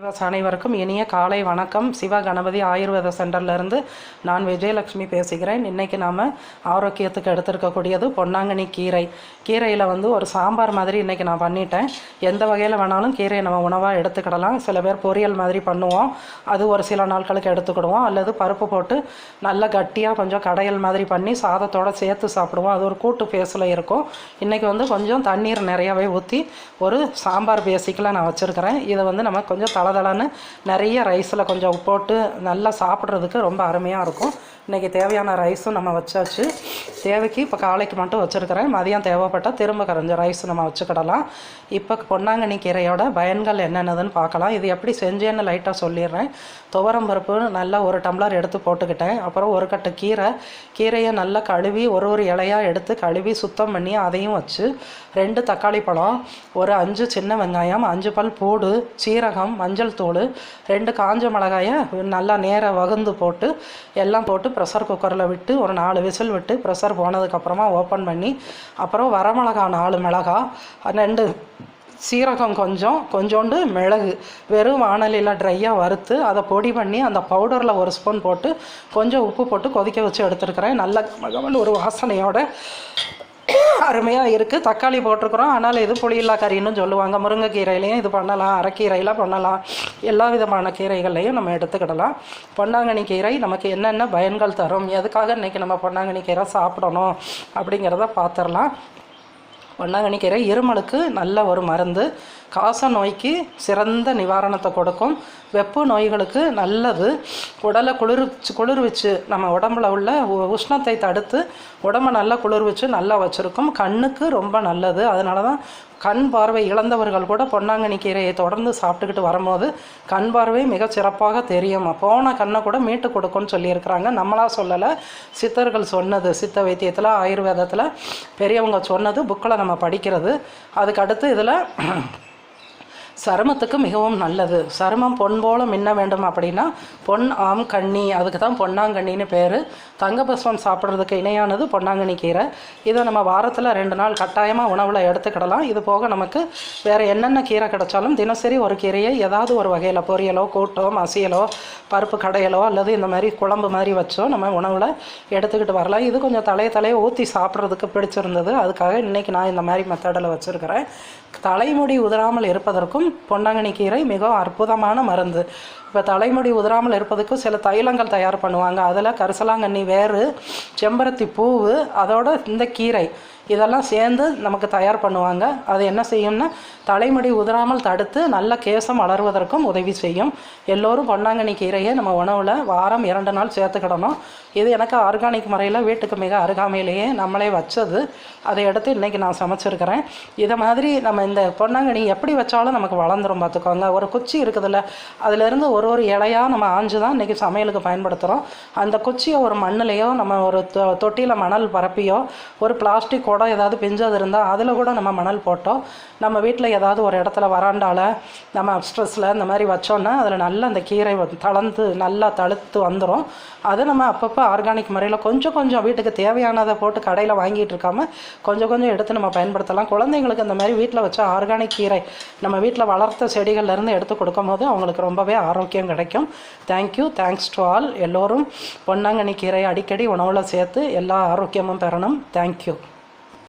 அனைவருக்கும் இனிய காலை வணக்கம். சிவ கணபதி ஆயுர்வேத சென்டர்லேருந்து நான் விஜயலட்சுமி பேசுகிறேன். இன்றைக்கி நாம் ஆரோக்கியத்துக்கு எடுத்துருக்கக்கூடியது பொன்னாங்கண்ணி கீரை. கீரையில் ஒரு சாம்பார் மாதிரி இன்றைக்கி நான் பண்ணிட்டேன். எந்த வகையில் வேணாலும் கீரையை நம்ம உணவாக எடுத்துக்கிடலாம். சில பேர் பொரியல் மாதிரி பண்ணுவோம், அது ஒரு சில நாட்களுக்கு எடுத்துக்கிடுவோம். அல்லது பருப்பு போட்டு நல்லா கட்டியாக கொஞ்சம் கடையல் மாதிரி பண்ணி சாதத்தோடு சேர்த்து சாப்பிடுவோம். அது ஒரு கூட்டு பேஸில் இருக்கும். இன்றைக்கி கொஞ்சம் தண்ணீர் நிறையாவே ஊற்றி ஒரு சாம்பார் பேசிக்கில் நான் வச்சுருக்கிறேன். இதை நம்ம கொஞ்சம் தளதளன்னு நிறைய ரைஸில் கொஞ்சம் போட்டு நல்லா சாப்பிட்றதுக்கு ரொம்ப அருமையாக இருக்கும். இன்றைக்கி தேவையான ரைஸும் நம்ம வச்சாச்சு. தேவைக்கு இப்போ காலைக்கு மட்டும் வச்சுருக்கிறேன். மதியம் தேவைப்பட்டால் திரும்ப கொஞ்சம் ரைஸ் நம்ம வச்சுக்கிடலாம். இப்போ பொன்னாங்கண்ணி கீரையோட பயன்கள் என்னென்னதுன்னு பார்க்கலாம். இது எப்படி செஞ்சேன்னு லைட்டாக சொல்லிடுறேன். துவரம் பருப்பு நல்லா ஒரு டம்ளர் எடுத்து போட்டுக்கிட்டேன். அப்புறம் ஒரு கட்டு கீரையை நல்லா கழுவி ஒரு இலையாக எடுத்து கழுவி சுத்தம் பண்ணி அதையும் வச்சு, 2 தக்காளி பழம், ஒரு 5 சின்ன வெங்காயம், 5 பல் பூடு, சீரகம், மஞ்சள் தூள், 2 காஞ்ச மிளகாயை நல்லா நேராக வகுந்து போட்டு எல்லாம் போட்டு ப்ரெஷர் குக்கரில் விட்டு ஒரு 4 விசில் விட்டு ப்ரெஷர் போனதுக்கப்புறமா ஓப்பன் பண்ணி, அப்புறம் வரமிளகா 4 மிளகா, 2 சீரகம், கொஞ்சோண்டு மிளகு வெறும் வாணலியில் ட்ரையாக வறுத்து அதை பொடி பண்ணி அந்த பவுடரில் 1 ஸ்பூன் போட்டு கொஞ்சம் உப்பு போட்டு கொதிக்க வச்சு எடுத்துருக்கிறேன். நல்ல மகமன் ஒரு வாசனையோட அருமையாக இருக்குது. தக்காளி போட்டிருக்கிறோம், ஆனால் இது புளியில்லா கறின்னு சொல்லுவாங்க. முருங்கைக்கீரையிலையும் இது பண்ணலாம், அரைக்கீரையில் பண்ணலாம், எல்லா விதமான கீரைகள்லையும் நம்ம எடுத்துக்கிடலாம். பொன்னாங்கண்ணி கீரை நமக்கு என்னென்ன பயன்கள் தரும், எதுக்காக இன்றைக்கி நம்ம பொன்னாங்கண்ணி கீரை சாப்பிடணும் அப்படிங்கிறத பார்த்துடலாம். பொன்னாங்கண்ணி கீரை இருமலுக்கு நல்ல ஒரு மருந்து, காச நோய்க்கு சிறந்த நிவாரணத்தை கொடுக்கும், வெப்பு நோய்களுக்கு நல்லது, உடலை குளிர்விச்சு நம்ம உடம்புல உள்ள உஷ்ணத்தை தடுத்து உடம்பை நல்லா குளிர்விச்சு நல்லா வச்சுருக்கும். கண்ணுக்கு ரொம்ப நல்லது. அதனால தான் கண் பார்வை இழந்தவர்கள் கூட பொன்னாங்கண்ணி கீரையை தொடர்ந்து சாப்பிட்டுக்கிட்டு வரும்போது கண் பார்வை மிக சிறப்பாக தெரியும். போன கண்ணை கூட மீட்டு கொடுக்கும்னு சொல்லியிருக்கிறாங்க. நம்மளாக சொல்லலை, சித்தர்கள் சொன்னது. சித்த வைத்தியத்தில் ஆயுர்வேதத்தில் பெரியவங்க சொன்னது, புக்கில் நம்ம படிக்கிறது. அதுக்கு அடுத்து இதில் சருமத்துக்கு மிகவும் நல்லது. சருமம் பொன் போல மின்ன வேண்டும் அப்படின்னா பொன் ஆம் கண்ணி, அதுக்கு தான் பொன்னாங்கண்ணின்னு பேர். தங்கபஸ்வம் சாப்பிட்றதுக்கு இணையானது பொன்னாங்கண்ணி கீரை. இதை நம்ம வாரத்தில் 2 நாள் கட்டாயமாக உணவில் எடுத்துக்கிடலாம். இது போக நமக்கு வேறு என்னென்ன கீரை கிடைச்சாலும் தினசரி ஒரு கீரையை ஏதாவது ஒரு வகையில் பொரியலோ கூட்டோ மசியலோ பருப்பு கடையலோ அல்லது இந்த மாதிரி குழம்பு மாதிரி வச்சோ நம்ம உணவில் எடுத்துக்கிட்டு வரலாம். இது கொஞ்சம் தலையை ஊற்றி சாப்பிட்றதுக்கு பிடிச்சிருந்தது, அதுக்காக இன்றைக்கி நான் இந்த மாதிரி மெத்தடில் வச்சுருக்கிறேன். தலைமுடி உதிராமல் இருப்பதற்கும் பொன்னாங்கண்ணி கீரை மிகவும் அற்புதமான மருந்து. இப்போ தலைமுடி உதிராமல் இருப்பதுக்கு சில தைலங்கள் தயார் பண்ணுவாங்க. அதில் கரிசலாங்கண்ணி வேறு, செம்பருத்தி பூவு, அதோட இந்த கீரை இதெல்லாம் சேர்ந்து நமக்கு தயார் பண்ணுவாங்க. அது என்ன செய்யும்னா தலைமுடி உதிராமல் தடுத்து நல்ல கேசம் வளர்வதற்கும் உதவி செய்யும். எல்லோரும் பொன்னாங்கண்ணி கீரையை நம்ம உணவில் வாரம் 2 நாள் சேர்த்துக்கிடணும். இது எனக்கு ஆர்கானிக் முறையில் வீட்டுக்கு மிக அருகாமையிலேயே நம்மளே வச்சது. அதை எடுத்து இன்றைக்கி நான் சமைச்சிருக்கிறேன். இதை மாதிரி நம்ம இந்த பொன்னாங்கண்ணி எப்படி வச்சாலும் நமக்கு வளர்ந்துடும் பார்த்துக்கோங்க. ஒரு குச்சி இருக்குதுல்ல, அதிலேருந்து ஒரு இலையாக நம்ம ஆஞ்சு தான் இன்றைக்கி சமையலுக்கு பயன்படுத்துகிறோம். அந்த குச்சியை ஒரு மண்ணிலையோ நம்ம ஒரு தொட்டியில் மணல் பரப்பியோ ஒரு பிளாஸ்டிக் கூட ஏதாவது பிஞ்சது இருந்தால் அதில் கூட நம்ம மணல் போட்டோம், நம்ம வீட்டில் ஏதாவது ஒரு இடத்துல வராண்டால் நம்ம அப்ஸ்ட்ரெஸ்ஸில் இந்த மாதிரி வச்சோன்னா அதில் நல்லா அந்த கீரை நல்லா தழுத்து வந்துடும். அது நம்ம அப்பப்போ ஆர்கானிக் முறையில் கொஞ்சம் வீட்டுக்கு தேவையானதை போட்டு கடையில் வாங்கிட்டு இருக்காமல் கொஞ்சம் எடுத்து நம்ம பயன்படுத்தலாம். குழந்தைங்களுக்கு இந்த மாதிரி வீட்டில் வச்ச ஆர்கானிக் கீரை நம்ம வீட்டில் வளர்த்த செடிகள்லேருந்து எடுத்து கொடுக்கும் போது அவங்களுக்கு ரொம்பவே ஆரோக்கியம் கிடைக்கும். Thanks to all. எல்லோரும் பொன்னாங்கண்ணி கீரை அடிக்கடி உணவில் சேர்த்து எல்லா ஆரோக்கியமும் பெறணும். தேங்க்யூ.